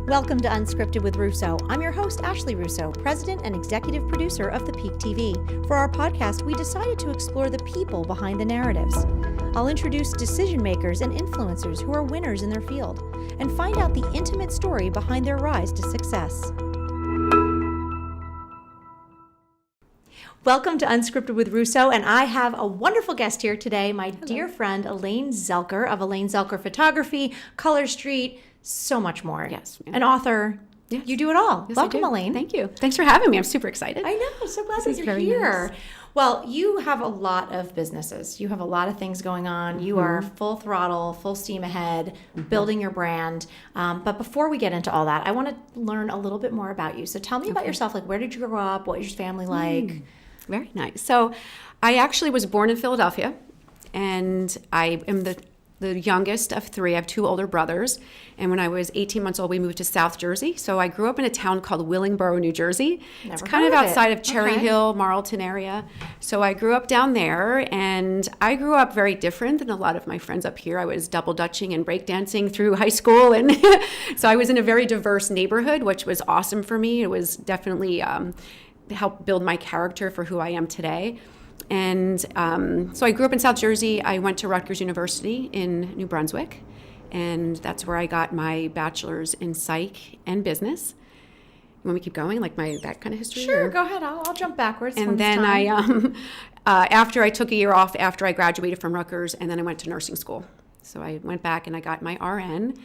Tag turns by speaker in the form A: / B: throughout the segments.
A: Welcome to Unscripted with Russo. I'm your host, Ashley Russo, president and executive producer of The Peak TV. For our podcast, we decided to explore the people behind the narratives. I'll introduce decision makers and influencers who are winners in their field and find out the intimate story behind their rise to success. Welcome to Unscripted with Russo, and I have a wonderful guest here today, my dear friend Elaine Zelker of Elaine Zelker Photography, Color Street, so much more.
B: Yes.
A: An author.
B: Yes.
A: You do it all.
B: Yes,
A: Welcome, Elaine.
B: Thank you. Thanks for having me. I'm super excited.
A: I know. I'm so glad
B: This
A: that
B: is
A: you're
B: very
A: here.
B: nice.
A: Well, you have a lot of businesses. You have a lot of things going on. You are full throttle, full steam ahead, building your brand. But before we get into all that, I want to learn a little bit more about you. So tell me about yourself. Like, where did you grow up? What is your family like?
B: Very nice. So I actually was born in Philadelphia, and I am the youngest of three. I have two older brothers. And when I was 18 months old, we moved to South Jersey. So I grew up in a town called Willingboro, New Jersey. It's kind of outside of Cherry Hill, Marlton area. So I grew up down there, and I grew up very different than a lot of my friends up here. I was double dutching and breakdancing through high school. And so I was in a very diverse neighborhood, which was awesome for me. It was definitely helped build my character for who I am today. And so I grew up in South Jersey. I went to Rutgers University in New Brunswick, and that's where I got my bachelor's in psych and business. You want me to keep going, like that kind of history?
A: Sure, go ahead. I'll jump backwards.
B: And then after I took a year off after I graduated from Rutgers, and then I went to nursing school. So I went back and I got my RN.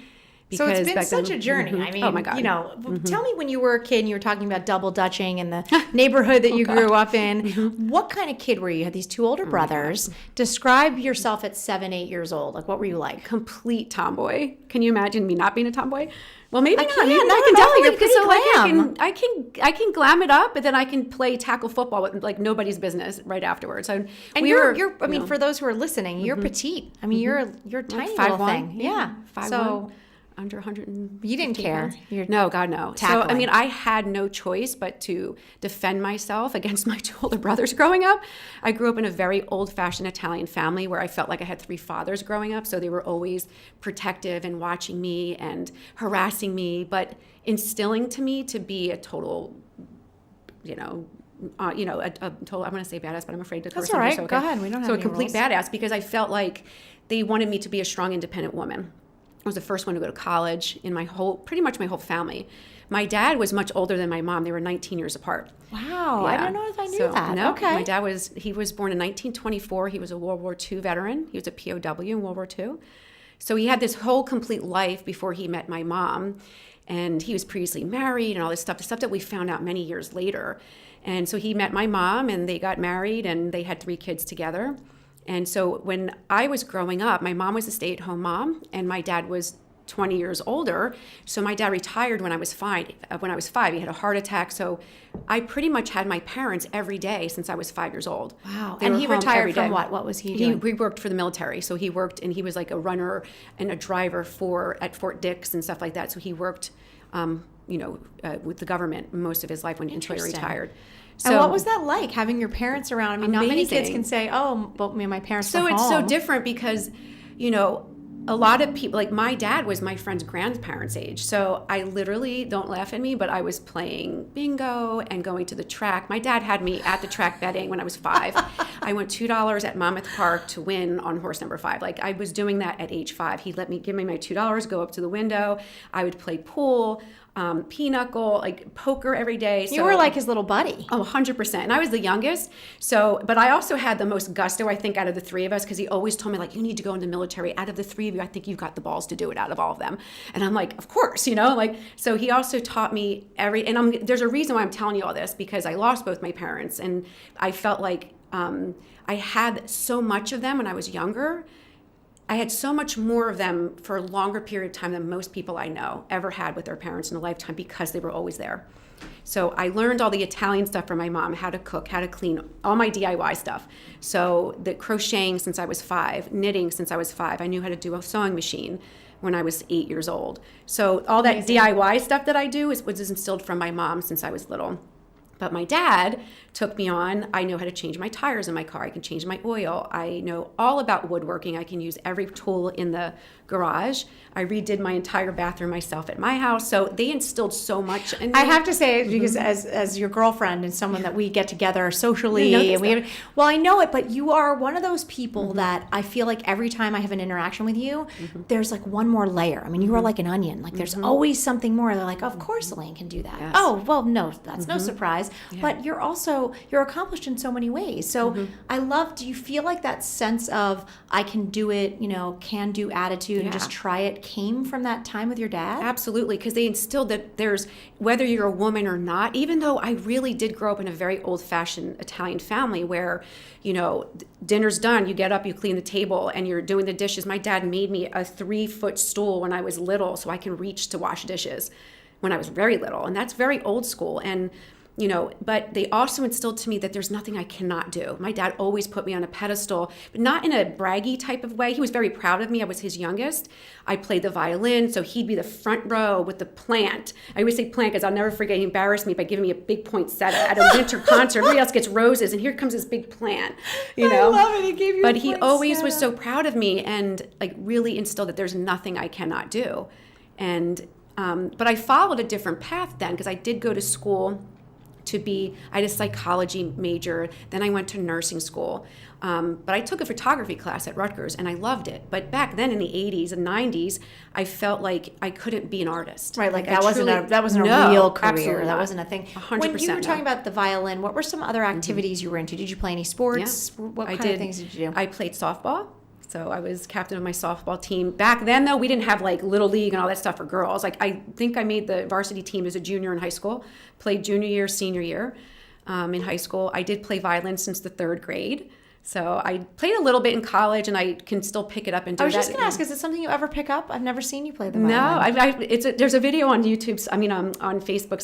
A: So it's been such a journey. I mean,
B: oh my God.
A: You know, tell me when you were a kid and you were talking about double dutching and the neighborhood that you grew up in. What kind of kid were you? You had these two older brothers. Describe yourself at 7, 8 years old. Like, what were you like?
B: Complete tomboy. Can you imagine me not being a tomboy? Well, maybe
A: I
B: not.
A: can.
B: Maybe
A: No,
B: I can
A: no,
B: definitely.
A: you're pretty glam.
B: I can glam it up, but then I can play tackle football with like nobody's business right afterwards. So
A: and you're I mean, for those who are listening, you're petite. I mean, you're a tiny little thing. Yeah.
B: 5'1".
A: So
B: under 100.
A: you didn't care.
B: No, God, no.
A: Tackling.
B: So, I mean, I had no choice but to defend myself against my two older brothers growing up. I grew up in a very old-fashioned Italian family where I felt like I had three fathers growing up. So they were always protective and watching me and harassing me, but instilling to me to be a total, a total, I'm going to say badass, but I'm afraid to curse.
A: That's all right.
B: So,
A: Go ahead. We don't have
B: So a
A: any
B: complete
A: rules.
B: badass because I felt like they wanted me to be a strong, independent woman. I was the first one to go to college in pretty much my whole family. My dad was much older than my mom. They were 19 years apart.
A: Wow. I don't know if I knew that.
B: No,
A: okay.
B: my dad was born in 1924. He was a World War II veteran. He was a POW in World War II. So he had this whole complete life before he met my mom. And he was previously married and all this stuff, the stuff that we found out many years later. And so he met my mom and they got married and they had 3 kids together. And so when I was growing up, my mom was a stay-at-home mom, and my dad was 20 years older. So my dad retired when I was 5. He had a heart attack. So I pretty much had my parents every day since I was 5 years old.
A: Wow.
B: They
A: And
B: were
A: he
B: home
A: retired
B: every
A: from
B: day.
A: what? What was he doing?
B: He worked for the military. So he worked, and he was like a runner and a driver at Fort Dix and stuff like that. So he worked, with the government most of his life until he retired. So,
A: and what was that like, having your parents around? I mean, not many kids
B: amazing.
A: can say, oh, but my parents were
B: So
A: home.
B: it's so different because, a lot of people, like my dad was my friend's grandparents' age. So I literally, don't laugh at me, but I was playing bingo and going to the track. My dad had me at the track betting when I was 5. I went $2 at Monmouth Park to win on horse number 5. Like I was doing that at age 5. He'd give me my $2, go up to the window. I would play pool, pinochle, like poker every day.
A: You were like his little buddy.
B: Oh, 100%. And I was the youngest. So, but I also had the most gusto, I think, out of the 3 of us, because he always told me, like, you need to go into the military. Out of the 3 of you, I think you've got the balls to do it out of all of them. And I'm like, of course, so he also taught me there's a reason why I'm telling you all this, because I lost both my parents. And I felt like I had so much of them when I was younger. I had so much more of them for a longer period of time than most people I know ever had with their parents in a lifetime, because they were always there. So I learned all the Italian stuff from my mom, how to cook, how to clean, all my DIY stuff. So the crocheting since I was 5, knitting since I was 5. I knew how to do a sewing machine when I was 8 years old. So all that DIY stuff that I do was instilled from my mom since I was little. But my dad took me on. I know how to change my tires in my car. I can change my oil. I know all about woodworking. I can use every tool in the garage. I redid my entire bathroom myself at my house. So they instilled so much in me.
A: I have to say, because as your girlfriend and someone that we get together socially, well, I know it, but you are one of those people that I feel like every time I have an interaction with you, there's like one more layer. I mean, you are like an onion. Like there's always something more. They're like, of course Elaine can do that.
B: Yes.
A: Oh, well, no, that's no surprise. Yeah. But you're accomplished in so many ways. So I love, do you feel like that sense of I can do it, can do attitude and just try it came from that time with your dad?
B: Absolutely, because they instilled that there's, whether you're a woman or not, even though I really did grow up in a very old-fashioned Italian family where, dinner's done, you get up, you clean the table, and you're doing the dishes. My dad made me a 3-foot stool when I was little so I can reach to wash dishes when I was very little, and that's very old school. And but they also instilled to me that there's nothing I cannot do. My dad always put me on a pedestal, but not in a braggy type of way. He was very proud of me. I was his youngest. I played the violin, so he'd be the front row with the plant. I always say plant because I'll never forget. He embarrassed me by giving me a big poinsettia at a winter concert. Everybody else gets roses, and here comes this big plant.
A: I love it. He gave you
B: but
A: a
B: he
A: poinsettia.
B: always was so proud of me and like really instilled that there's nothing I cannot do. And but I followed a different path then because I did go to school. I had a psychology major, then I went to nursing school. But I took a photography class at Rutgers and I loved it. But back then in the 80s and 90s, I felt like I couldn't be an artist.
A: Right, like that wasn't a real career. That wasn't a thing.
B: 100%
A: When you were talking about the violin, what were some other activities you were into? Did you play any sports?
B: Yeah.
A: What kind of things did you do?
B: I played softball. So I was captain of my softball team. Back then, though, we didn't have like Little League and all that stuff for girls. Like I think I made the varsity team as a junior in high school, played junior year, senior year in high school. I did play violin since the 3rd grade. So I played a little bit in college, and I can still pick it up and do that.
A: I was just going to ask, is it something you ever pick up? I've never seen you play the violin.
B: No, there's a video on YouTube, on Facebook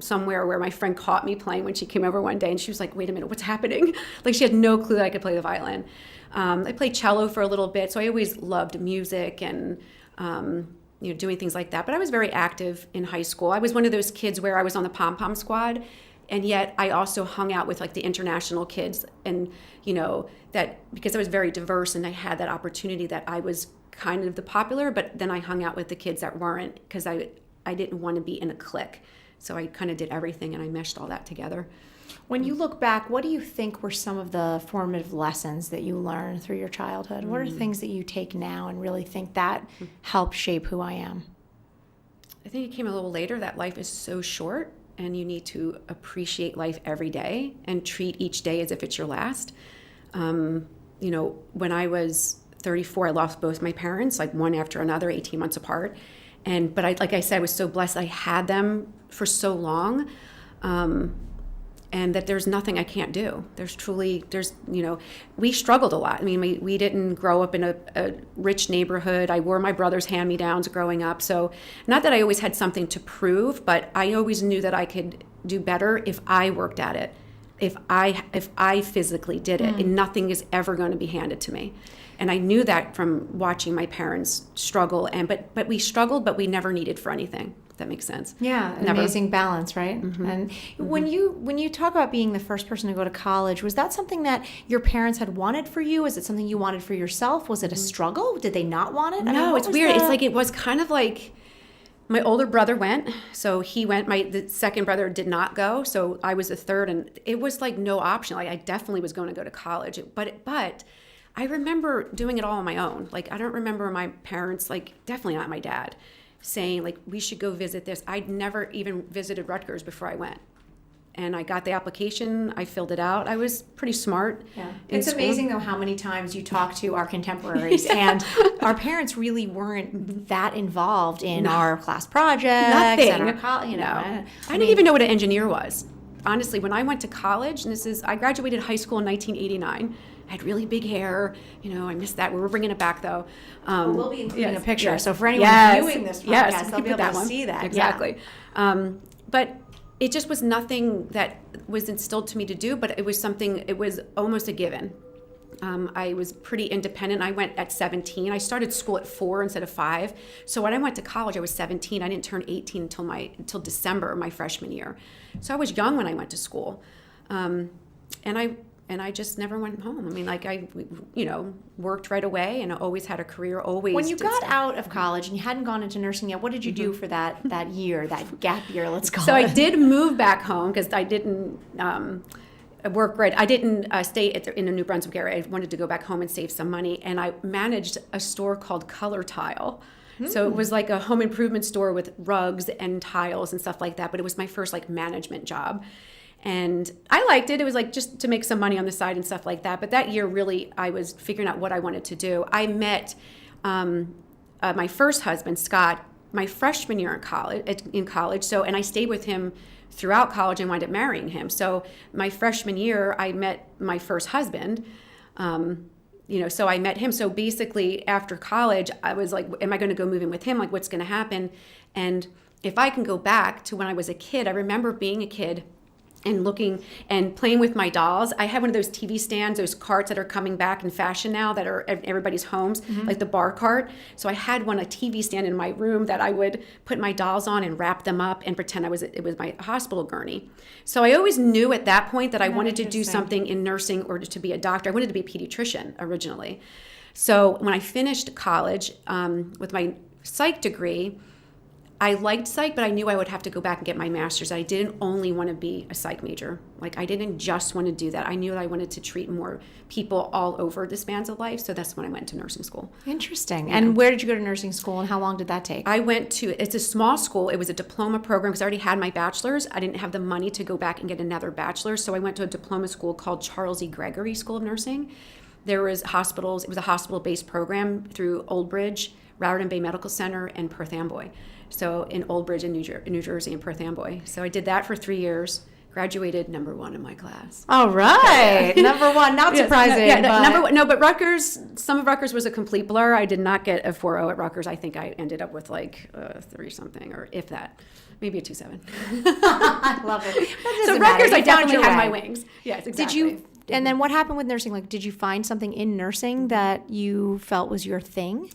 B: somewhere where my friend caught me playing when she came over one day, and she was like, wait a minute, what's happening? Like she had no clue that I could play the violin. I played cello for a little bit, so I always loved music and doing things like that. But I was very active in high school. I was one of those kids where I was on the pom-pom squad, and yet I also hung out with like the international kids, and that because I was very diverse and I had that opportunity that I was kind of the popular, but then I hung out with the kids that weren't because I didn't want to be in a clique. So I kind of did everything and I meshed all that together.
A: When you look back, what do you think were some of the formative lessons that you learned through your childhood? What are things that you take now and really think that helped shape who I am?
B: I think it came a little later that life is so short and you need to appreciate life every day and treat each day as if it's your last. When I was 34, I lost both my parents, like one after another, 18 months apart. But like I said, I was so blessed I had them for so long. And that there's nothing I can't do. We struggled a lot. I mean, we didn't grow up in a rich neighborhood. I wore my brother's hand-me-downs growing up. So not that I always had something to prove, but I always knew that I could do better if I worked at it, if I physically did it, and nothing is ever going to be handed to me. And I knew that from watching my parents struggle. But we struggled, but we never needed for anything. If that makes sense.
A: Yeah, an amazing balance, right? Mm-hmm. And when you talk about being the first person to go to college, was that something that your parents had wanted for you? Is it something you wanted for yourself? Was it a struggle? Did they not want it?
B: No, it's weird. It's like it was kind of like my older brother went, so he went. The second brother did not go, so I was the third, and it was like no option. Like I definitely was going to go to college, but I remember doing it all on my own. Like I don't remember my parents, like definitely not my dad, saying like we should go visit this. I'd never even visited Rutgers before I went. And I got the application, I filled it out. I was pretty smart. Yeah.
A: It's amazing though how many times you talk to our contemporaries and our parents really weren't that involved in our class projects.
B: Nothing.
A: And our
B: I didn't even know what an engineer was. Honestly, when I went to college, and I graduated high school in 1989. I had really big hair. I missed that. We're bringing it back, though.
A: We'll be including a picture. Yes. So for anyone viewing this podcast, they'll be able to see that.
B: Exactly. Yeah. But it just was nothing that was instilled to me to do, but it was something, it was almost a given. I was pretty independent. I went at 17. I started school at 4 instead of 5. So when I went to college, I was 17. I didn't turn 18 until December my freshman year. So I was young when I went to school, and I just never went home. I mean, like I worked right away and I always had a career. Always.
A: When you got out of college and you hadn't gone into nursing yet, what did you do for that year, that gap year? Let's call it.
B: So I did move back home because I didn't. Work right. I didn't stay in the New Brunswick area. I wanted to go back home and save some money, and I managed a store called Color Tile. So it was like a home improvement store with rugs and tiles and stuff like that. But it was my first like management job, and I liked it. It was like just to make some money on the side and stuff like that. But that year, really, I was figuring out what I wanted to do. I met my first husband, Scott, my freshman year in college. So, and I stayed with him throughout college and wound up marrying him. So my freshman year, I met my first husband. So I met him. So basically after college, I was like, am I going to go move in with him? Like, what's going to happen? And if I can go back to when I was a kid, I remember being a kid and looking and playing with my dolls. I had one of those TV stands, those carts that are coming back in fashion now that are in everybody's homes, like the bar cart. So I had a TV stand in my room that I would put my dolls on and wrap them up and pretend it was my hospital gurney. So I always knew at that point that I wanted to do something in nursing or to be a doctor. I wanted to be a pediatrician originally. So when I finished college with my psych degree, I liked psych, but I knew I would have to go back and get my master's. I didn't only want to be a psych major. Like, I didn't just want to do that. I knew that I wanted to treat more people all over the spans of life. So that's when I went to nursing school.
A: Interesting. Yeah. And where did you go to nursing school and how long did that take?
B: It's a small school. It was a diploma program because I already had my bachelor's. I didn't have the money to go back and get another bachelor's. So I went to a diploma school called Charles E. Gregory School of Nursing. There was hospitals. It was a hospital-based program through Old Bridge, Raritan Bay Medical Center, and Perth Amboy. So in Old Bridge in New Jersey and Perth Amboy. So I did that for 3 years, graduated number 1 in my class.
A: All right. Number 1, not surprising.
B: Number 1. No, but Rutgers, some of Rutgers was a complete blur. I did not get a 4.0 at Rutgers. I think I ended up with like 3 something, or if that, maybe a 2.7.
A: I love it.
B: So Rutgers, I definitely had my wings. Yes, exactly.
A: And then what happened with nursing? Like, did you find something in nursing that you felt was your thing?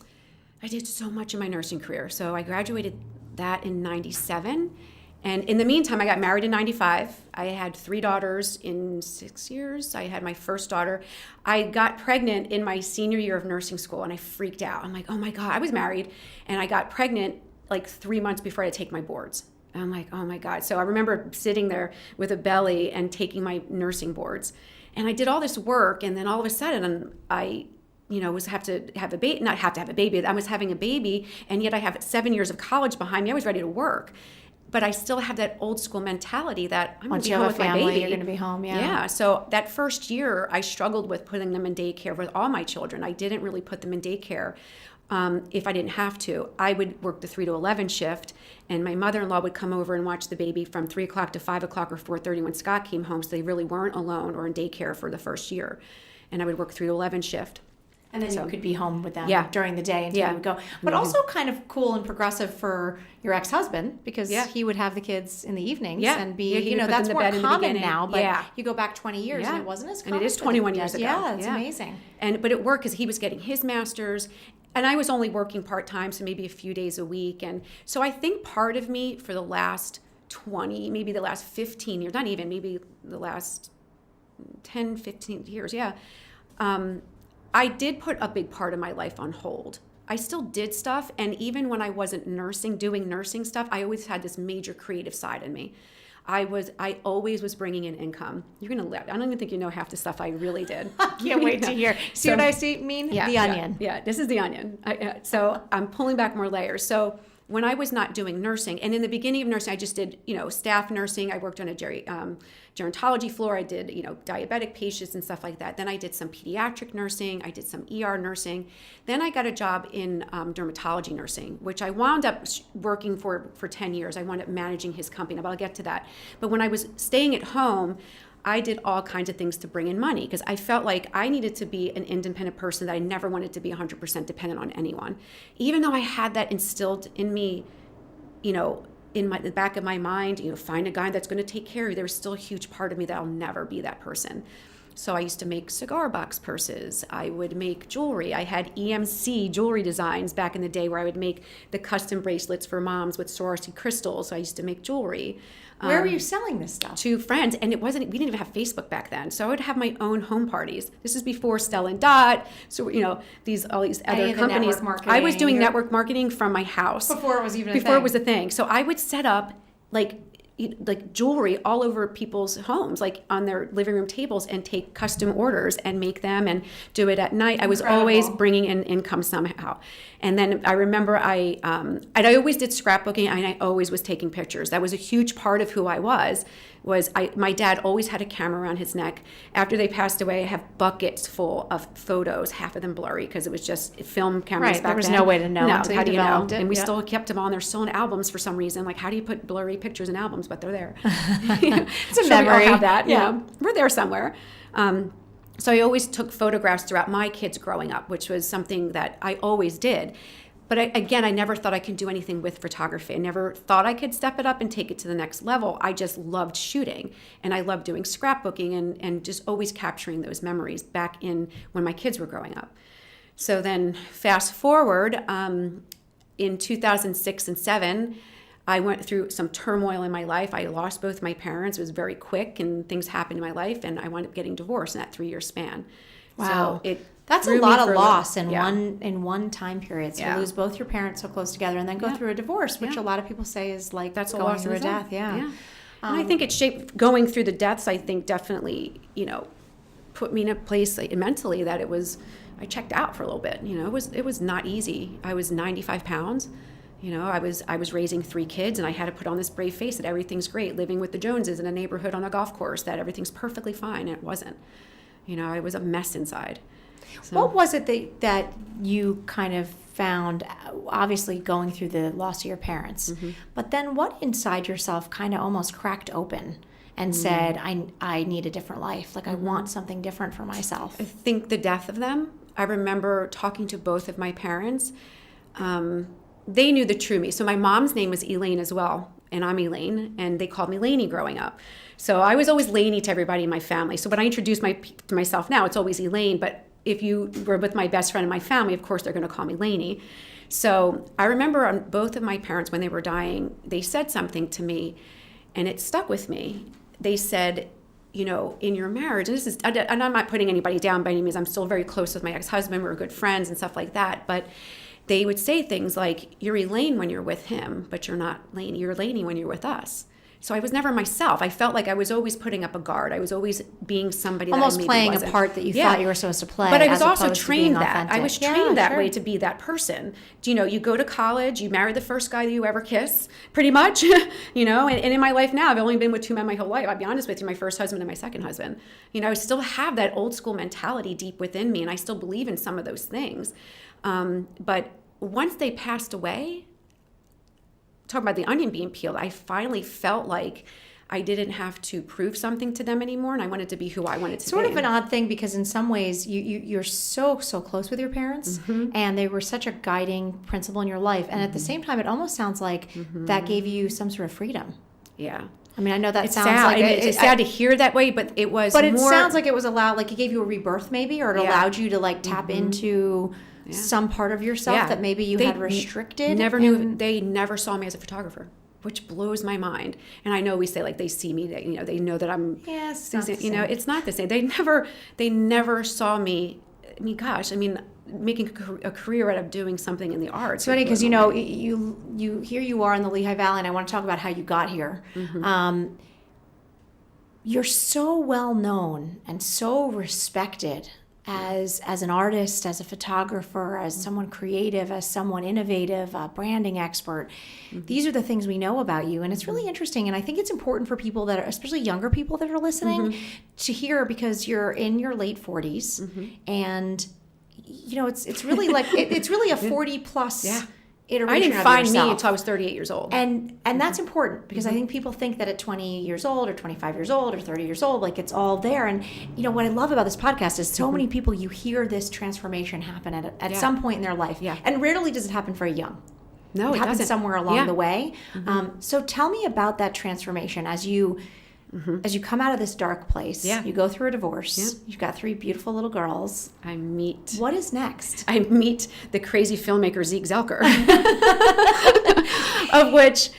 B: I did so much in my nursing career. So I graduated that in 97. And in the meantime, I got married in 95. I had 3 daughters in 6 years. I had my first daughter. I got pregnant in my senior year of nursing school, and I freaked out. I'm like, oh my God, I was married, and I got pregnant like 3 months before I had to take my boards. And I'm like, oh my God. So I remember sitting there with a belly and taking my nursing boards. And I did all this work, and then all of a sudden I was have to have a baby, not have to have a baby. I was having a baby, and yet I have 7 years of college behind me. I was ready to work, but I still have that old school mentality that I'm going to be home with my baby.
A: You're going to be home, yeah.
B: Yeah. So that first year, I struggled with putting them in daycare with all my children. I didn't really put them in daycare if I didn't have to. I would work the 3 to 11 shift, and my mother-in-law would come over and watch the baby from 3 o'clock to 5 o'clock or 4:30 when Scott came home. So they really weren't alone or in daycare for the first year, and I would work 3 to 11 shift.
A: And then you could be home with them during the day until you would go. But also kind of cool and progressive for your ex-husband, because he would have the kids in the evenings and be, that's more common now, but you go back 20 years and it wasn't as common.
B: And it is 21 years ago.
A: Yeah, it's amazing.
B: But it worked because he was getting his master's, and I was only working part-time, so maybe a few days a week. And so I think part of me for the last 20, maybe the last 15 years, not even, maybe the last 10, 15 years, I did put a big part of my life on hold. I still did stuff, and even when I wasn't doing nursing stuff, I always had this major creative side in me. I always was bringing in income. You're gonna laugh. I don't even think you know half the stuff I really did.
A: I can't wait to hear. See what I mean?
B: Yeah,
A: the onion.
B: Yeah, this is the onion. So I'm pulling back more layers. So when I was not doing nursing, and in the beginning of nursing, I just did, staff nursing. I worked on a gerontology floor. I did, diabetic patients and stuff like that. Then I did some pediatric nursing. I did some ER nursing. Then I got a job in dermatology nursing, which I wound up working for 10 years. I wound up managing his company, but I'll get to that. But when I was staying at home, I did all kinds of things to bring in money because I felt like I needed to be an independent person, that I never wanted to be 100% dependent on anyone. Even though I had that instilled in me, in the back of my mind, find a guy that's going to take care of you. There was still a huge part of me that I'll never be that person. So I used to make cigar box purses. I would make jewelry. I had EMC jewelry designs back in the day where I would make the custom bracelets for moms with Swarovski crystals. So I used to make jewelry.
A: Where were you selling this stuff?
B: To friends. And we didn't even have Facebook back then. So I would have my own home parties. This is before Stella and Dot. So, all these other companies. I was doing network marketing from my house.
A: Before it was even
B: Before it was a thing. So I would set up like jewelry all over people's homes, like on their living room tables, and take custom orders and make them and do it at night. I was always bringing in income somehow. And then I remember I always did scrapbooking, and I always was taking pictures. That was a huge part of who I was. My dad always had a camera around his neck. After they passed away, I have buckets full of photos, half of them blurry because it was just film cameras back then.
A: There was no way to know
B: until
A: you developed it.
B: And we still kept them on. They're still in albums for some reason. Like, how do you put blurry pictures in albums? But they're there.
A: It's a
B: memory.
A: We all
B: have that. Yeah. We're there somewhere. So I always took photographs throughout my kids growing up, which was something that I always did. But I never thought I could do anything with photography. I never thought I could step it up and take it to the next level. I just loved shooting, and I loved doing scrapbooking and just always capturing those memories back in when my kids were growing up. So then fast forward, in 2006 and 2007, I went through some turmoil in my life. I lost both my parents. It was very quick, and things happened in my life, and I wound up getting divorced in that 3-year span.
A: Wow.
B: So
A: that's a lot of loss in
B: one
A: time period. So you lose both your parents so close together, and then go through a divorce, which a lot of people say is like
B: that's
A: going through a death.
B: And I think it shaped going through the deaths. I think definitely put me in a place mentally that I checked out for a little bit. It was not easy. I was 95 pounds. I was raising 3 kids, and I had to put on this brave face that everything's great, living with the Joneses in a neighborhood on a golf course, that everything's perfectly fine, and it wasn't. I was a mess inside. So.
A: What was it that you kind of found, obviously going through the loss of your parents, but then what inside yourself kind of almost cracked open and said, I need a different life, like I want something different for myself?
B: I think the death of them. I remember talking to both of my parents. They knew the true me. So my mom's name was Elaine as well, and I'm Elaine, and they called me Lainey growing up. So I was always Lainey to everybody in my family. So when I introduce myself now, it's always Elaine, but if you were with my best friend in my family, of course they're going to call me Lainey. So I remember on both of my parents, when they were dying, they said something to me, and it stuck with me. They said, in your marriage, and I'm not putting anybody down by any means. I'm still very close with my ex-husband. We're good friends and stuff like that. But they would say things like, you're Elaine when you're with him, but you're not Lainey. You're Lainey when you're with us. So I was never myself. I felt like I was always putting up a guard. I was always being somebody
A: almost
B: that I maybe
A: playing
B: wasn't.
A: a part that you thought you were supposed to play.
B: But I was also trained that.
A: Authentic.
B: I was trained that way to be that person. You go to college, you marry the first guy that you ever kiss, pretty much. And in my life now, I've only been with 2 men my whole life. I'll be honest with you, my first husband and my second husband. I still have that old school mentality deep within me, and I still believe in some of those things. But once they passed away, talking about the onion being peeled, I finally felt like I didn't have to prove something to them anymore, and I wanted to be who I wanted to be.
A: Sort of an odd thing, because in some ways you're so close with your parents, and they were such a guiding principle in your life, and at the same time, it almost sounds like that gave you some sort of freedom.
B: Yeah.
A: I mean, I know that
B: it's
A: sounds
B: sad.
A: like
B: it's sad to hear that way, but it was.
A: But it sounds like it was like it gave you a rebirth, maybe, or it allowed you to tap into some part of yourself that maybe you had restricted.
B: They never saw me as a photographer, which blows my mind. And I know we say they see me, they know that I'm.
A: Yes,
B: it's not the same. They never saw me. Making a career out of doing something in the arts.
A: It's funny because you here you are in the Lehigh Valley, and I want to talk about how you got here. You're so well known and so respected as an artist, as a photographer, as someone creative, as someone innovative, a branding expert. These are the things we know about you, and it's really interesting. And I think it's important for people that are, especially younger people that are listening, to hear, because you're in your late 40s, and it's really like it's really a 40 plus iteration.
B: I didn't find me until I was 38 years old,
A: and that's important, because I think people think that at 20 years old or 25 years old or 30 years old, like it's all there. And what I love about this podcast is so many people, you hear this transformation happen at some point in their life, and rarely does it happen very young.
B: No,
A: it happens
B: doesn't.
A: somewhere along the way. So tell me about that transformation as you as you come out of this dark place,
B: Yeah.
A: you go through a divorce,
B: Yeah.
A: you've got 3 beautiful little girls. What is next?
B: I meet the crazy filmmaker Zeke Zelker, of which,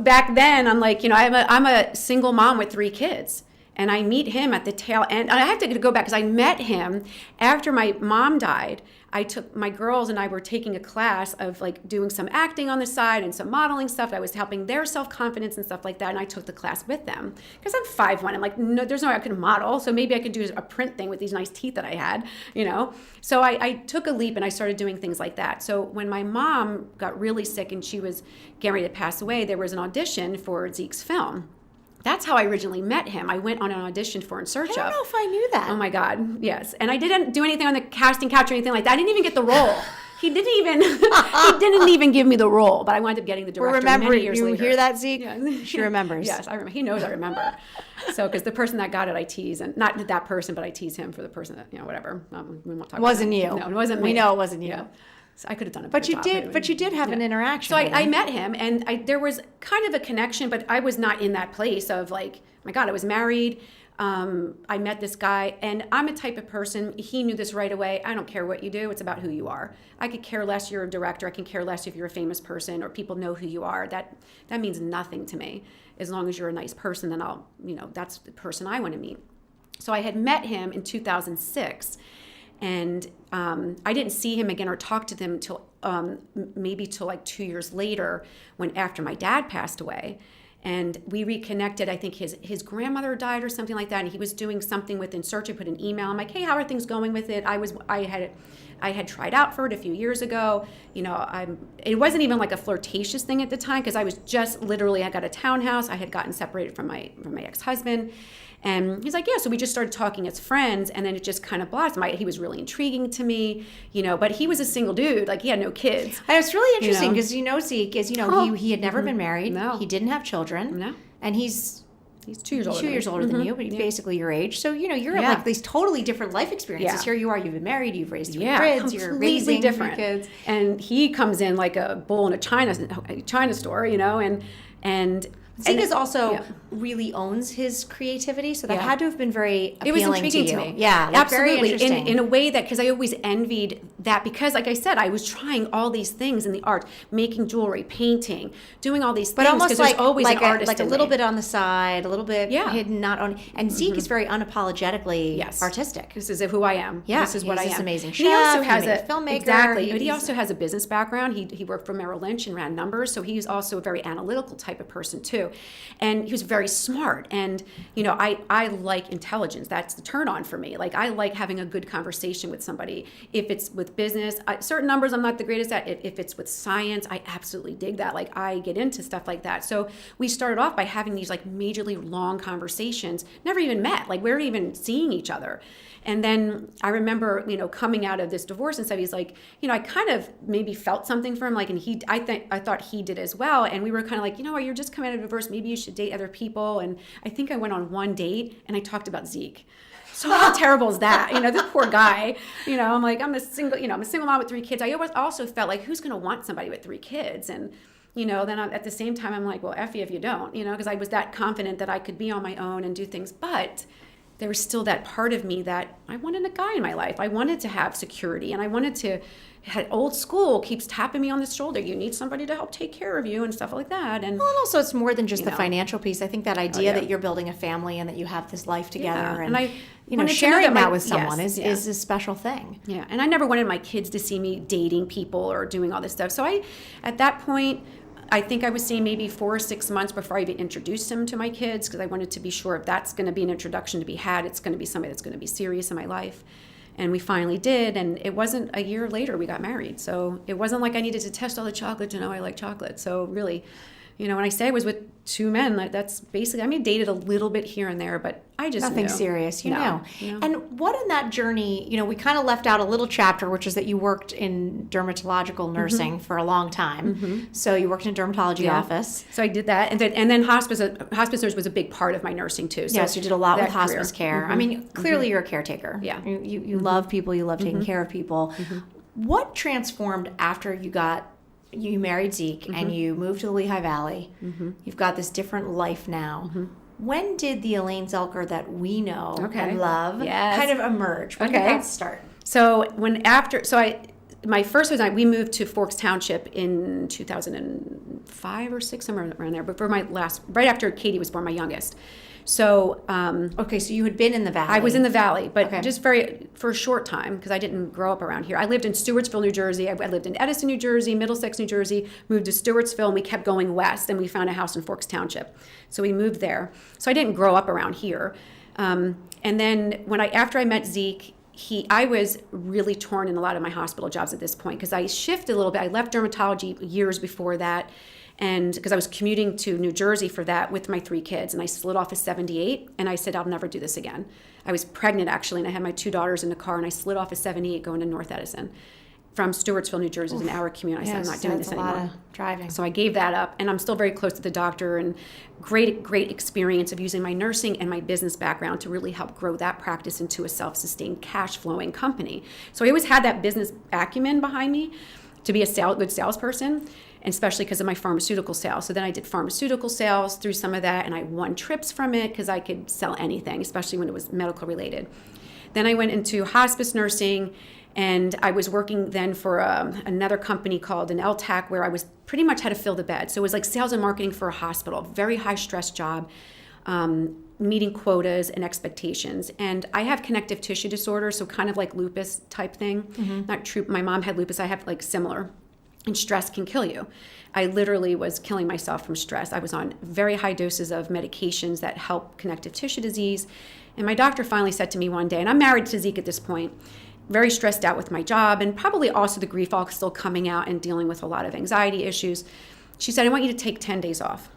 B: back then I'm like, I'm a single mom with 3 kids. And I meet him at the tail end. I have to go back because I met him after my mom died. I took my girls and I were taking a class of like doing some acting on the side and some modeling stuff. I was helping their self-confidence and stuff like that. And I took the class with them because I'm 5'1". I'm like, no, there's no way I could model. So maybe I could do a print thing with these nice teeth that I had, So I took a leap and I started doing things like that. So when my mom got really sick and she was getting ready to pass away, there was an audition for Zeke's film. That's how I originally met him. I went on an audition for In Search Of.
A: I don't know if I knew that.
B: Oh my God, yes. And I didn't do anything on the casting couch or anything like that. I didn't even get the role. He didn't even give me the role, but I wound up getting the director many years later.
A: You hear that, Zeke?
B: Yeah.
A: She remembers.
B: Yes, I remember. He knows I remember. So, because the person that got it, I tease, and not that person, but I tease him for the person that, whatever. We won't talk
A: Wasn't
B: about
A: you.
B: No, it wasn't me.
A: We know it wasn't you.
B: Yeah. So I could have done it.
A: But you did have an interaction.
B: So I met him, and there was kind of a connection, but I was not in that place of like, oh my God, I was married. I met this guy, and I'm a type of person, he knew this right away. I don't care what you do. It's about who you are. I could care less you're a director. I can care less if you're a famous person or people know who you are. That means nothing to me. As long as you're a nice person, then that's the person I want to meet. So I had met him in 2006. And I didn't see him again or talk to them until maybe till like 2 years later, when after my dad passed away. And we reconnected. I think his grandmother died or something like that, and he was doing something with In Search. I put an email. I'm like, hey, how are things going with it? I had tried out for it a few years ago. It wasn't even like a flirtatious thing at the time because I was just literally, I got a townhouse. I had gotten separated from my ex-husband. And he's like, yeah, so we just started talking as friends, and then it just kind of blossomed. He was really intriguing to me, but he was a single dude, like he had no kids.
A: And it's really interesting because Zeke is, he had never been married.
B: No.
A: He didn't have children.
B: No.
A: And he's
B: 2 years older.
A: 2 years older than you, but he's basically your age. So, you're in like these totally different life experiences.
B: Yeah.
A: Here you are, you've been married, you've raised 3 kids, you're raising
B: different
A: 3 kids.
B: And he comes in like a bull in a China store, and
A: Zeke also really owns his creativity, so that had to have been very appealing.
B: It was intriguing to me.
A: Yeah,
B: absolutely.
A: Very interesting.
B: In a way that, because I always envied that, because like I said, I was trying all these things in the art, making jewelry, painting, doing all these things.
A: But almost
B: there's always an artist
A: like a little bit on the side, a little bit hidden, not on. And Zeke is very unapologetically artistic.
B: This is who I am.
A: Yeah,
B: this is what I am.
A: He's this amazing chef.
B: He also has
A: a filmmaker.
B: Exactly. But he also has a business background. He worked for Merrill Lynch and ran numbers, so he's also a very analytical type of person too. And he was very smart, and I like intelligence. That's the turn on for me. Like I like having a good conversation with somebody. If it's with business, certain numbers I'm not the greatest at. If it's with science, I absolutely dig that. Like I get into stuff like that. So we started off by having these like majorly long conversations. Never even met. Like we weren't even seeing each other. And then I remember, coming out of this divorce and stuff, he's like, I kind of maybe felt something for him, like, and I thought he did as well. And we were kind of like, you're just coming out of a divorce, maybe you should date other people. And I think I went on one date and I talked about Zeke. So how terrible is that? This poor guy, I'm like, I'm a single mom with 3 kids. I always also felt like, who's going to want somebody with 3 kids? And, then at the same time, I'm like, well, F you if you don't, because I was that confident that I could be on my own and do things. But there was still that part of me that I wanted a guy in my life. I wanted to have security, and I wanted to, old school keeps tapping me on the shoulder. You need somebody to help take care of you and stuff like that. And
A: also it's more than just the financial piece. I think that idea that you're building a family and that you have this life together and I sharing that with someone is a special thing.
B: Yeah, and I never wanted my kids to see me dating people or doing all this stuff. So at that point, I think I was seeing maybe 4 or 6 months before I even introduced him to my kids, because I wanted to be sure if that's going to be an introduction to be had, it's going to be somebody that's going to be serious in my life. And we finally did, and it wasn't a year later we got married. So it wasn't like I needed to test all the chocolate to know I like chocolate. So really, when I say I was with 2 men, that's basically, I mean, dated a little bit here and there, but I just
A: nothing
B: knew.
A: serious, you know.
B: No.
A: And what in that journey, we kind of left out a little chapter, which is that you worked in dermatological nursing for a long time. So you worked in a dermatology office.
B: So I did that, and then hospice nurse was a big part of my nursing too. So
A: yes, you did a lot with hospice care. I mean, clearly you're a caretaker.
B: Yeah,
A: you love people. You love taking care of people. What transformed after you married Zeke and you moved to the Lehigh Valley? You've got this different life now. When did the Elaine Zelker that we know and love
B: Yes.
A: kind of emerge? When did that start?
B: So my first was we moved to Forks Township in 2005 or 6, somewhere around there. But for right after Katie was born, my youngest. So
A: so you had been in the Valley.
B: I was in the Valley, but just for a short time because I didn't grow up around here. I lived in Stewartsville, New Jersey. I lived in Edison, New Jersey, Middlesex, New Jersey, moved to Stewartsville, and we kept going west, and we found a house in Forks Township. So we moved there. So I didn't grow up around here. And then after I met Zeke, I was really torn in a lot of my hospital jobs at this point because I shifted a little bit. I left dermatology years before that. And because I was commuting to New Jersey for that with my 3 kids, and I slid off at 78, and I said, I'll never do this again. I was pregnant, actually, and I had my 2 daughters in the car, and I slid off at 78 going to North Edison. From Stewartsville, New Jersey, is an hour commute. I said, I'm not doing this anymore.
A: That's a lot of driving.
B: So I gave that up, and I'm still very close to the doctor, and great experience of using my nursing and my business background to really help grow that practice into a self-sustained, cash-flowing company. So I always had that business acumen behind me to be a good salesperson, and especially because of my pharmaceutical sales. So then I did pharmaceutical sales through some of that, and I won trips from it because I could sell anything, especially when it was medical related. Then I went into hospice nursing, and I was working then for another company called an LTAC, where I was pretty much had to fill the bed. So it was like sales and marketing for a hospital, very high stress job, meeting quotas and expectations. And I have connective tissue disorder, so kind of like lupus type thing. Mm-hmm. Not true. My mom had lupus. I have like similar. And stress can kill you. I literally was killing myself from stress. I was on very high doses of medications that help connective tissue disease. And my doctor finally said to me one day, and I'm married to Zeke at this point, very stressed out with my job and probably also the grief all still coming out and dealing with a lot of anxiety issues. She said, I want you to take 10 days off.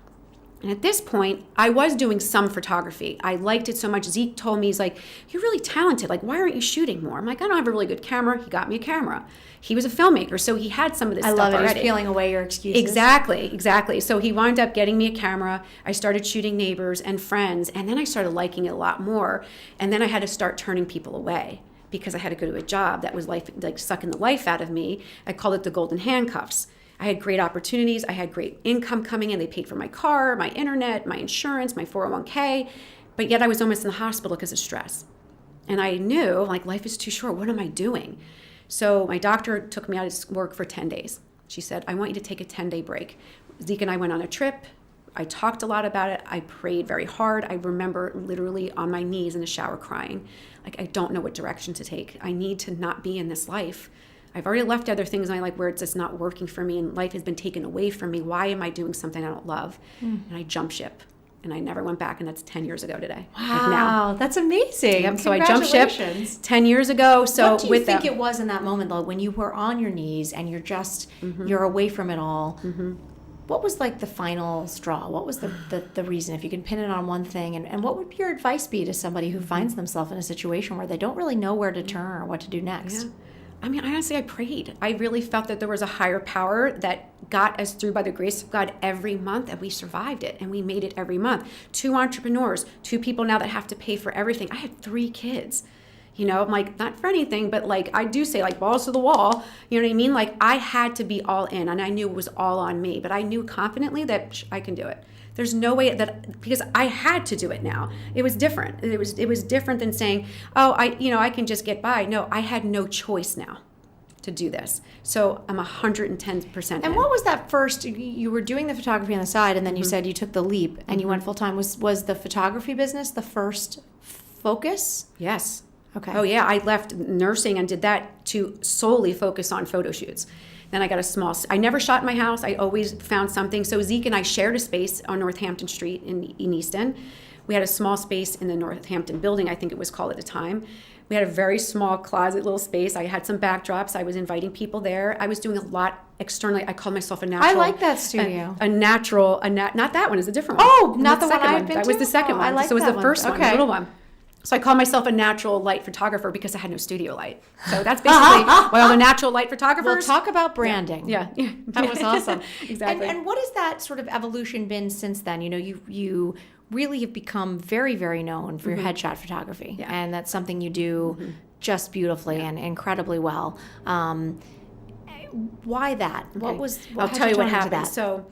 B: And at this point, I was doing some photography. I liked it so much. Zeke told me, he's like, you're really talented. Like, why aren't you shooting more? I'm like, I don't have a really good camera. He got me a camera. He was a filmmaker, so he had some of this stuff already. I love it.
A: He's peeling away your excuses.
B: Exactly. So he wound up getting me a camera. I started shooting neighbors and friends, and then I started liking it a lot more. And then I had to start turning people away because I had to go to a job that was like sucking the life out of me. I called it the golden handcuffs. I had great opportunities. I had great income coming in. They paid for my car, my internet, my insurance, my 401k. But yet I was almost in the hospital because of stress. And I knew, like, life is too short. What am I doing? So my doctor took me out of work for 10 days. She said, I want you to take a 10-day break. Zeke and I went on a trip. I talked a lot about it. I prayed very hard. I remember literally on my knees in the shower crying. Like, I don't know what direction to take. I need to not be in this life. I've already left other things in my life where it's just not working for me and life has been taken away from me. Why am I doing something I don't love? And I jumped ship and I never went back. And that's 10 years ago today.
A: Wow,
B: like now.
A: That's amazing.
B: Yep. So I jumped ship 10 years ago. So
A: what do you think it was in that moment, though, when you were on your knees and you're just, you're away from it all? What was like the final straw? What was the reason, if you can pin it on one thing? And what would your advice be to somebody who finds themselves in a situation where they don't really know where to turn or what to do next?
B: Yeah. I mean, honestly, I prayed. I really felt that there was a higher power that got us through by the grace of God every month, and we survived it, and we made it every month. 2 entrepreneurs, 2 people now that have to pay for everything. I had 3 kids. You know, I'm like, not for anything, but like I do say, like, balls to the wall. You know what I mean? Like, I had to be all in, and I knew it was all on me, but I knew confidently that I can do it. There's no way that, because I had to do it now. It was different. It was different than saying, oh, I can just get by. No, I had no choice now to do this. So I'm 110% in.
A: And what was that first, you were doing the photography on the side, and then you said you took the leap and you went full time. Was the photography business the first focus?
B: Yes.
A: Okay.
B: Oh yeah, I left nursing and did that to solely focus on photo shoots. Then I got I never shot in my house. I always found something. So Zeke and I shared a space on Northampton Street in Easton. We had a small space in the Northampton building, I think it was called at the time. We had a very small closet little space. I had some backdrops. I was inviting people there. I was doing a lot externally. I called myself a natural.
A: I like that studio.
B: Not that one. It's a different one.
A: Oh, not the one I've been to?
B: That was the second one.
A: I like
B: so it was
A: that
B: the first one, the
A: okay.
B: little one. So I called myself a natural light photographer because I had no studio light. So that's basically why all the natural light photographers.
A: We'll talk about branding.
B: Yeah.
A: That was awesome.
B: Exactly.
A: And what has that sort of evolution been since then? You know, you really have become very, very known for your headshot photography.
B: Yeah.
A: And that's something you do just beautifully and incredibly well. Why that?
B: Okay.
A: I'll
B: tell you what happened. So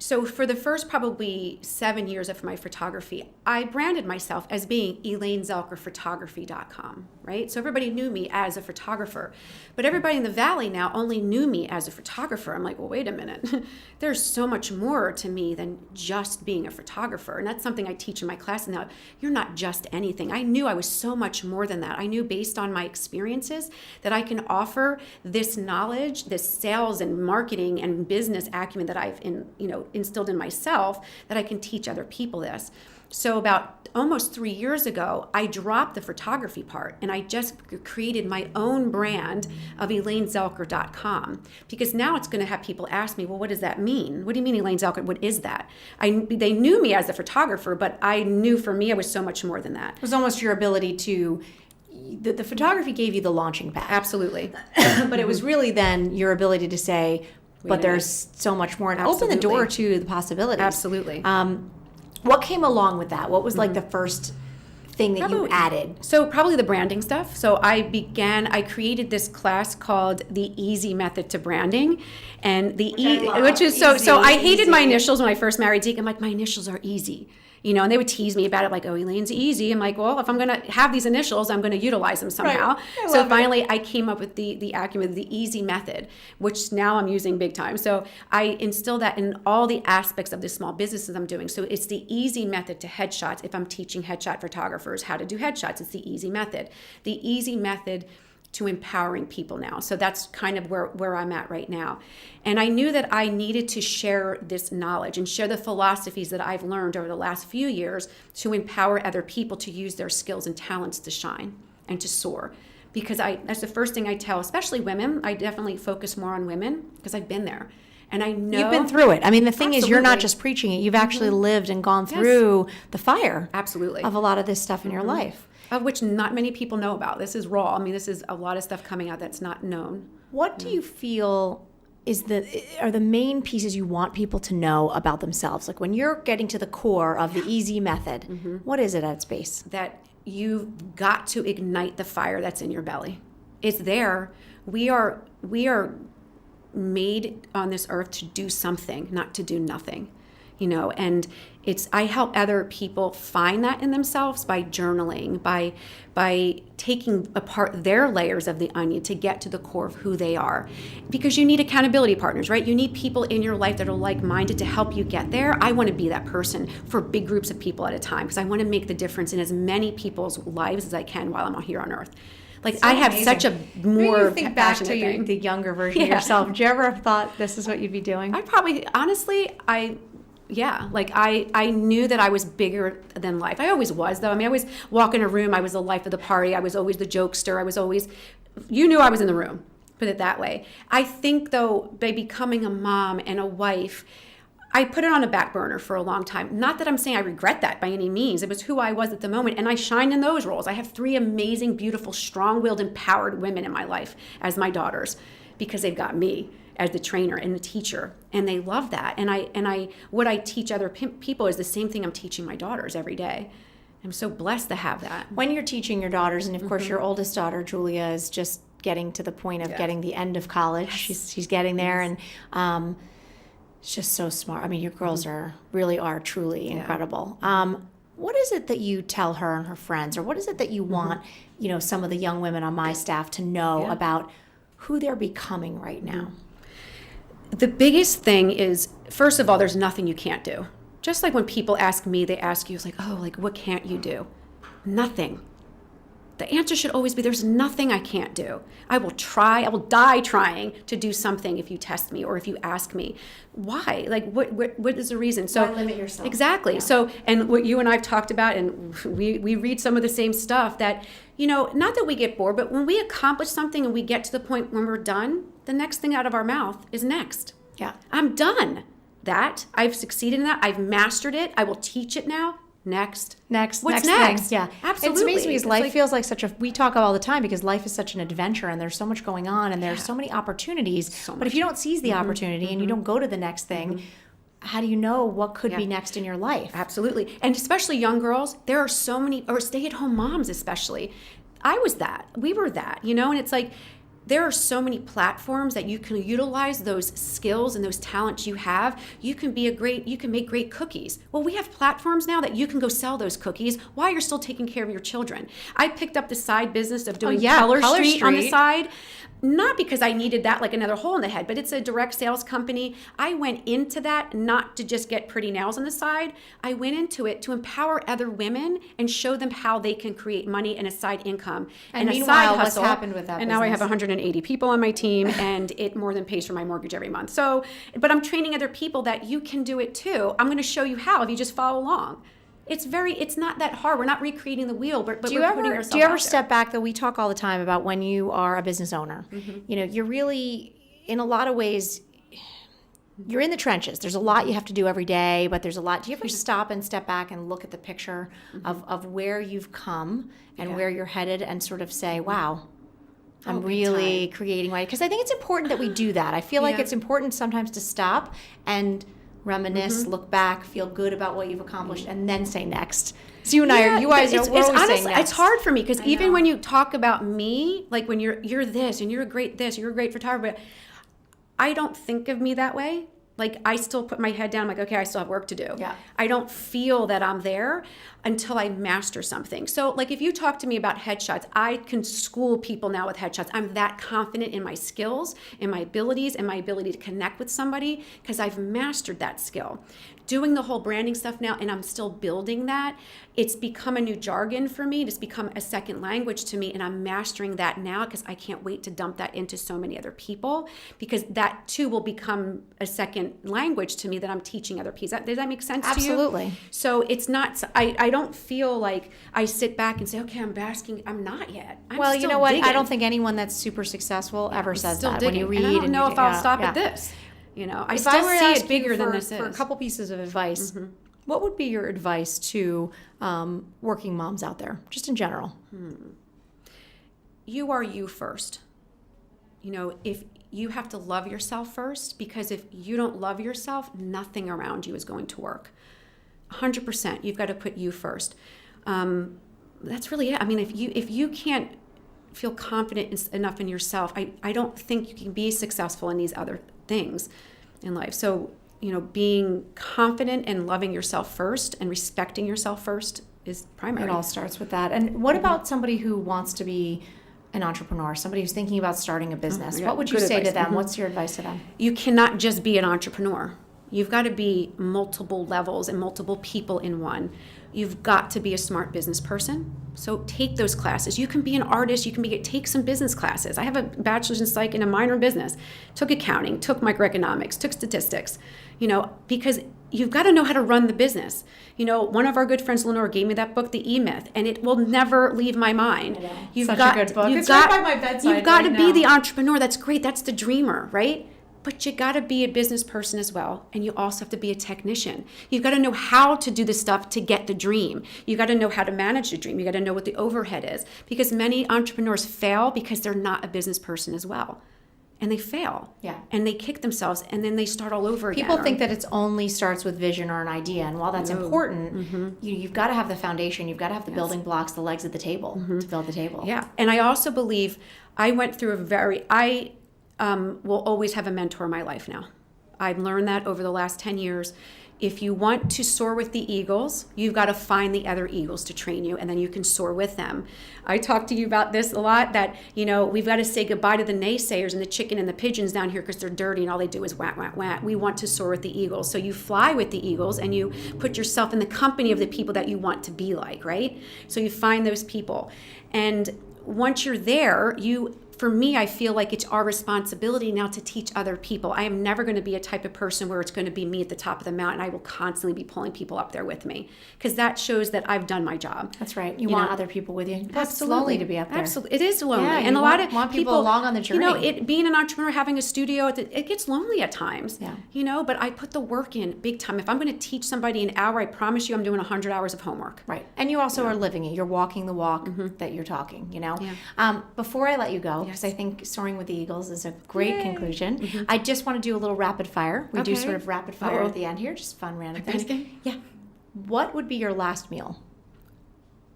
B: So for the first probably 7 years of my photography, I branded myself as being Elaine Zelker photography.com, right? So everybody knew me as a photographer, but everybody in the Valley now only knew me as a photographer. I'm like, well, wait a minute. There's so much more to me than just being a photographer. And that's something I teach in my class now. You're not just anything. I knew I was so much more than that. I knew based on my experiences that I can offer this knowledge, this sales and marketing and business acumen that I've instilled in myself, that I can teach other people this. So about almost 3 years ago, I dropped the photography part and I just created my own brand of ElaineZelker.com, because now it's going to have people ask me, well, what does that mean? What do you mean Elaine Zelker? What is that? They knew me as a photographer, but I knew for me I was so much more than that.
A: It was almost your ability to, the photography gave you the launching pad.
B: Absolutely.
A: But it was really then your ability to say, but there's so much more, and open the door to the possibilities.
B: Absolutely.
A: What came along with that? What was like the first thing that you added?
B: So probably the branding stuff. So I created this class called the Easy Method to Branding, and which is so I hated my initials when I first married Zeke. I'm like, my initials are easy. And they would tease me about it, like, oh, Elaine's easy. I'm like, well, if I'm going to have these initials, I'm going to utilize them somehow.
A: Right.
B: So finally, I came up with the acumen, the easy method, which now I'm using big time. So I instill that in all the aspects of the small businesses I'm doing. So it's the easy method to headshots. If I'm teaching headshot photographers how to do headshots, it's the easy method. The easy method to empowering people now. So that's kind of where I'm at right now. And I knew that I needed to share this knowledge and share the philosophies that I've learned over the last few years to empower other people to use their skills and talents to shine and to soar. Because that's the first thing I tell, especially women. I definitely focus more on women because I've been there. And I know
A: you've been through it. I mean, the thing is, you're not just preaching it. You've actually lived and gone through the fire of a lot of this stuff in your life.
B: Of which not many people know about. This is raw. I mean, this is a lot of stuff coming out that's not known.
A: What do you feel are the main pieces you want people to know about themselves? Like when you're getting to the core of the easy method, what is it at its base?
B: That you've got to ignite the fire that's in your belly. It's there. We are made on this earth to do something, not to do nothing. And I help other people find that in themselves by journaling, by taking apart their layers of the onion to get to the core of who they are. Because you need accountability partners, right? You need people in your life that are like-minded to help you get there. I want to be that person for big groups of people at a time because I want to make the difference in as many people's lives as I can while I'm here on earth. Like so I have amazing. Such a more
A: you think back to the younger version of yourself. Did you ever have thought this is what you'd be doing?
B: I probably, honestly, I knew that I was bigger than life. I always was, though. I mean, I always walk in a room. I was the life of the party. I was always the jokester. You knew I was in the room, put it that way. I think, though, by becoming a mom and a wife, I put it on a back burner for a long time. Not that I'm saying I regret that by any means. It was who I was at the moment, and I shined in those roles. I have 3 amazing, beautiful, strong-willed, empowered women in my life as my daughters because they've got me as the trainer and the teacher, and they love that. And what I teach other people is the same thing I'm teaching my daughters every day. I'm so blessed to have that.
A: When you're teaching your daughters, and of course your oldest daughter Julia is just getting to the point of getting the end of college. Yes. She's getting there, and it's just so smart. I mean, your girls really are truly incredible. What is it that you tell her and her friends, or what is it that you want, some of the young women on my staff to know about who they're becoming right now?
B: The biggest thing is, first of all, there's nothing you can't do. Just like when people ask me, they ask you, it's like, oh, like, what can't you do? Nothing. The answer should always be, there's nothing I can't do. I will die trying to do something if you test me or if you ask me. Why? Like, what is the reason? So
A: why limit yourself?
B: Exactly. Yeah. So, and what you and I've talked about, and we read some of the same stuff that, not that we get bored, but when we accomplish something and we get to the point when we're done, the next thing out of our mouth is next.
A: Yeah.
B: I'm done. I've succeeded in that. I've mastered it. I will teach it now. Next.
A: What's
B: next?
A: Thing. Yeah,
B: absolutely.
A: It's amazing because life feels like we talk all the time because life is such an adventure and there's so much going on and there's so many opportunities. But if you don't seize the opportunity and you don't go to the next thing, how do you know what could be next in your life?
B: Absolutely. And especially young girls, there are so many, or stay-at-home moms especially. I was that. We were that, and it's like, there are so many platforms that you can utilize those skills and those talents you have. You can make great cookies. Well, we have platforms now that you can go sell those cookies while you're still taking care of your children. I picked up the side business of doing Color Street on the side. Not because I needed that like another hole in the head, but it's a direct sales company. I went into that not to just get pretty nails on the side. I went into it to empower other women and show them how they can create money and a side income
A: and
B: a
A: meanwhile,
B: side hustle.
A: what's happened with that
B: and
A: business?
B: Now I have 180 people on my team, and it more than pays for my mortgage every month. So, but I'm training other people that you can do it too. I'm going to show you how if you just follow along. It's not that hard. We're not recreating the wheel, but we're putting ourselves out there.
A: Do you ever step back, though? We talk all the time about when you are a business owner. You know, you're really, in a lot of ways, you're in the trenches. There's a lot you have to do every day, but there's a lot. Do you ever stop and step back and look at the picture of where you've come and where you're headed and sort of say, wow, I'm really creating my... Because I think it's important that we do that. I feel like it's important sometimes to stop and reminisce, look back, feel good about what you've accomplished, and then say next. So you and I are, we're always saying next.
B: It's hard for me because even when you talk about me, like when you're this and you're a great this, you're a great photographer, I don't think of me that way. Like I still put my head down, I'm like, okay, I still have work to do.
A: Yeah.
B: I don't feel that I'm there until I master something. So like if you talk to me about headshots, I can school people now with headshots. I'm that confident in my skills, in my abilities, and my ability to connect with somebody because I've mastered that skill. Doing the whole branding stuff now, and I'm still building that, it's become a new jargon for me. It's become a second language to me, and I'm mastering that now because I can't wait to dump that into so many other people because that too will become a second language to me that I'm teaching other people. Does that make sense to you?
A: Absolutely.
B: So it's not, I don't feel like I sit back and say, okay, I'm basking. I'm not yet.
A: Well, you know what? I don't think anyone that's super successful ever says that.
B: Digging.
A: When you read,
B: and I don't know if I'll stop
A: at
B: this. You know, I
A: if
B: still
A: I were to
B: see
A: ask
B: it bigger
A: you
B: than this is.
A: For a couple pieces of advice, what would be your advice to working moms out there, just in general?
B: You are you first. You know, if you have to love yourself first, because if you don't love yourself, nothing around you is going to work. 100%. You've got to put you first. That's really it. I mean, if you can't feel confident enough in yourself, I don't think you can be successful in these other things in life. So, you know, being confident and loving yourself first and respecting yourself first is primary.
A: It all starts with that. And what about somebody who wants to be an entrepreneur, somebody who's thinking about starting a business? What would you say to them? What's your advice to them?
B: You cannot just be an entrepreneur. You've got to be multiple levels and multiple people in one. You've got to be a smart business person. So take those classes. You can be an artist. You can take some business classes. I have a bachelor's in psych and a minor in business. Took accounting, took microeconomics, took statistics, you know, because you've got to know how to run the business. You know, one of our good friends, Lenore, gave me that book, The E-Myth, and it will never leave my mind.
A: Such a good book. It's right by my bedside.
B: You've got to be the entrepreneur. That's great. That's the dreamer, right? But you got to be a business person as well. And you also have to be a technician. You've got to know how to do the stuff to get the dream. You got to know how to manage the dream. You got to know what the overhead is. Because many entrepreneurs fail because they're not a business person as well. And they fail.
A: Yeah.
B: And they kick themselves and then they start all over again.
A: People think that it only starts with vision or an idea. And while that's important, you've got to have the foundation. You've got to have the building blocks, the legs of the table to build the table.
B: Yeah. And I also believe I went through I will always have a mentor in my life now. I've learned that over the last 10 years. If you want to soar with the eagles, you've got to find the other eagles to train you, and then you can soar with them. I talk to you about this a lot, that, you know, we've got to say goodbye to the naysayers and the chicken and the pigeons down here because they're dirty and all they do is whack, whack, whack. We want to soar with the eagles. So you fly with the eagles and you put yourself in the company of the people that you want to be like, right? So you find those people. And once you're there, for me, I feel like it's our responsibility now to teach other people. I am never going to be a type of person where it's going to be me at the top of the mountain. I will constantly be pulling people up there with me because that shows that I've done my job.
A: That's right. You want other people with you. It's lonely to be up there.
B: Absolutely. It is lonely.
A: Yeah,
B: and a lot of
A: want people along on the journey.
B: You know, being an entrepreneur, having a studio, it gets lonely at times.
A: Yeah.
B: You know, but I put the work in big time. If I'm going to teach somebody an hour, I promise you I'm doing 100 hours of homework.
A: Right. And you also are living it. You're walking the walk that you're talking, you know. Yeah. Before I let you go, because I think Soaring with the Eagles is a great conclusion. I just want to do a little rapid fire. We do sort of rapid fire at the end here, just fun random things. Yeah. What would be your last meal?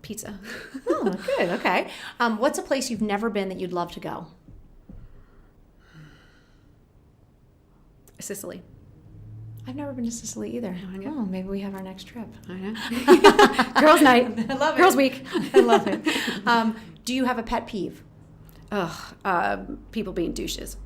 B: Pizza.
A: Oh, good. Okay. What's a place you've never been that you'd love to go?
B: Sicily.
A: I've never been to Sicily either. Oh, maybe we have our next trip.
B: I know. Girls' night.
A: I love it.
B: Girls' week.
A: I love it. Do you have a pet peeve?
B: People being douches.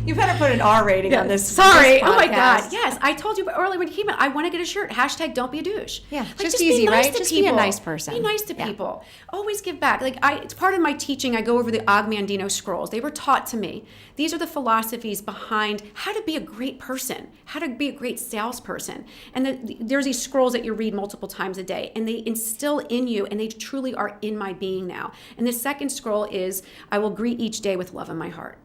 A: You better put an R rating on this.
B: Sorry.
A: This
B: Oh my God.
A: podcast.
B: Yes. I told you earlier when you came in, I want to get a shirt. # don't be a douche.
A: Yeah.
B: Like,
A: Just
B: be
A: easy,
B: nice
A: right?
B: to
A: Just be a
B: people.
A: nice person.
B: Be nice to
A: Yeah.
B: people. Always give back. Like it's part of my teaching. I go over the Ogmandino scrolls. They were taught to me. These are the philosophies behind how to be a great person, how to be a great salesperson. And there's these scrolls that you read multiple times a day, and they instill in you, and they truly are in my being now. And the second scroll is, I will greet each day with love in my heart.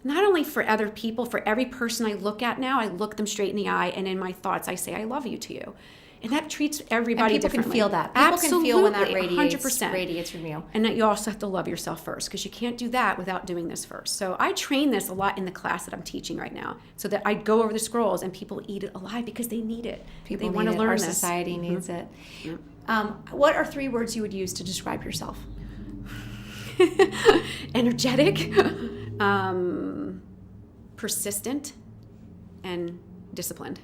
B: Not only for other people, for every person I look at now, I look them straight in the eye, and in my thoughts, I say, I love you to you. And that treats everybody
A: And people
B: differently.
A: can feel that. People
B: Absolutely,
A: can feel when that
B: 100%.
A: radiates from you.
B: And that you also have to love yourself first, because you can't do that without doing this first. So I train this a lot in the class that I'm teaching right now, so that I go over the scrolls and people eat it alive because they need it.
A: People
B: they want to
A: need it.
B: learn
A: Our
B: this.
A: society needs it. What are 3 words you would use to describe yourself?
B: Energetic, persistent, and disciplined.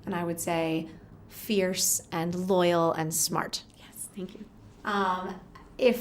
A: And I would say fierce and loyal and smart.
B: Yes, thank you.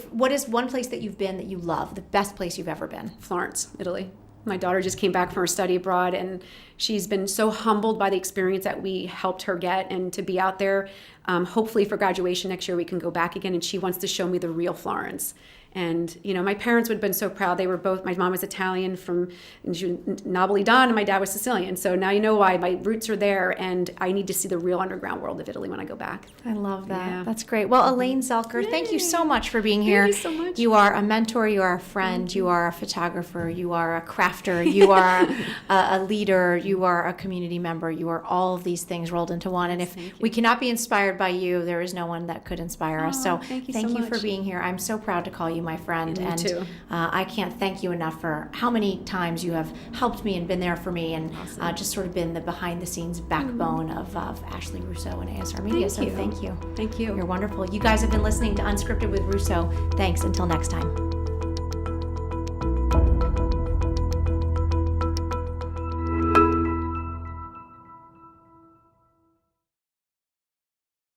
A: What is one place that you've been that you love, the best place you've ever been?
B: Florence, Italy. My daughter just came back from her study abroad, and she's been so humbled by the experience that we helped her get, and to be out there. Hopefully for graduation next year we can go back again, and she wants to show me the real Florence. And, my parents would have been so proud. They were both, my mom was Italian from Napolitan, and my dad was Sicilian. So now you know why. My roots are there, and I need to see the real underground world of Italy when I go back.
A: I love that.
B: Yeah.
A: That's great. Well, Elaine Zelker, thank you so much for being here.
B: Thank you so much.
A: You are a mentor, you are a friend, you are a photographer, you are a crafter, you are a leader, you are a community member, you are all of these things rolled into one. And if we cannot be inspired by you, there is no one that could inspire us. So
B: thank you
A: thank
B: so
A: you for
B: much.
A: being here. I'm so proud to call you my friend.
B: Me too.
A: I can't thank you enough for how many times you have helped me and been there for me, and just sort of been the behind the scenes backbone of Ashley Russo and ASR Media.
B: Thank you.
A: Thank you.
B: Thank you.
A: You're wonderful. You guys have been listening to Unscripted with Russo. Thanks. Until next time.